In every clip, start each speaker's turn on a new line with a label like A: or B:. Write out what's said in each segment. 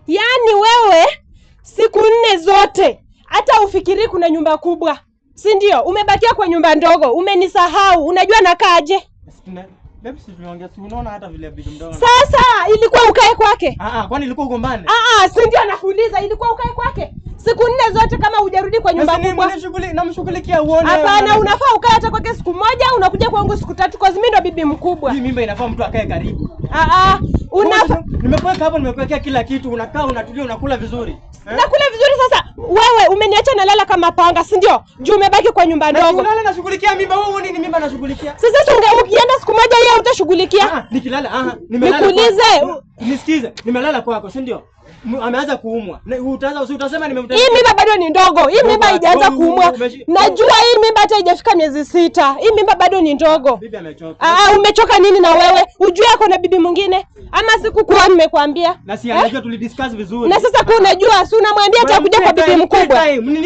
A: Yaani wewe siku 4 zote hata ufikiri kuna nyumba kubwa. Si ndio? Umebakia kwa nyumba ndogo. Umenisahau. Unajua nakaaje?
B: Baby, si tunaongea, si unaona hata vile bibi mdogo.
A: Sasa ilikuwa ukae kwake?
B: Kwani ilikuwa ugombane?
A: Si ndio nakuuliza, ilikuwa ukae kwake? Siku 4 zote kama hujarudi kwa nyumba kubwa.
B: Namshughulikia uone.
A: Hapana, unafaa ukae hata kwake siku moja, unakuja kwangu siku 3 kwa mimi ndo bibi mkubwa.
B: Hii mimba inafaa mtu akae karibu. Nimekuweka hapo, nimekuwekea kila kitu, unakaa unatulia, unakula vizuri.
A: Nakula vizuri sasa. Wewe umeniacha nalala kama panga, si ndio? Juu umebaki kwa nyumba ndogo.
B: Unalala nashughulikia mimba, wewe nini mimba nashughulikia?
A: Sasa ukienda siku moja yeye utashughulikia.
B: Nikilala nimelala.
A: Nikuulize.
B: Nisikize, nimelala kwako, si ndio? Ameanza kuumwa. Utasema nimemtaka.
A: Hii mimba bado ni ndogo. Hii mimba haijaanza kuumwa. Najua hii mimba hata haijafika miezi 6. Hii mimba bado ni ndogo.
B: Bibi amechoka.
A: Umechoka nini na wewe? Ujue yako na bibi mwingine? Ama sikukuwa nimekwambia?
B: Na si anajua tulidiscuss vizuri.
A: Na sasa kwa unajua, si unamwambia atakuja kwa bibi mkubwa.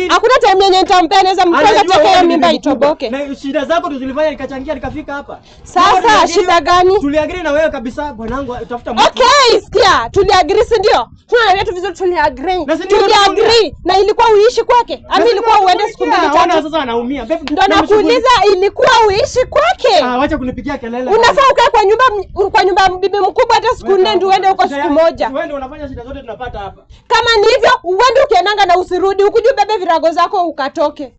A: Hakuna time yenye nitampea, naweza mpanga toka mimba itoboke.
B: Na shida zako zilifanya nikachangia nikafika hapa.
A: Sasa shida gani?
B: Tuliagree na wewe kabisa, bwanangu, utafuta mtu.
A: Okay, sikia, tuliagree, si ndio? Tunaelewa tu vizuri, tuliagree. Na ilikuwa uishi kwake. Ama ilikuwa uende siku 2
B: 3. Sasa anaumia.
A: Ndio nakuuliza, ilikuwa uishi kwake?
B: Acha kunipigia kelele.
A: Unafaa ukae kwa nyumba bibi mkubwa hata siku 4 ndio uende huko siku moja.
B: Wewe ndio unafanya shida zote tunapata hapa.
A: Kama ni hivyo, uende ukiendanga na usirudi, ukuje ubebe virago zako ukatoke.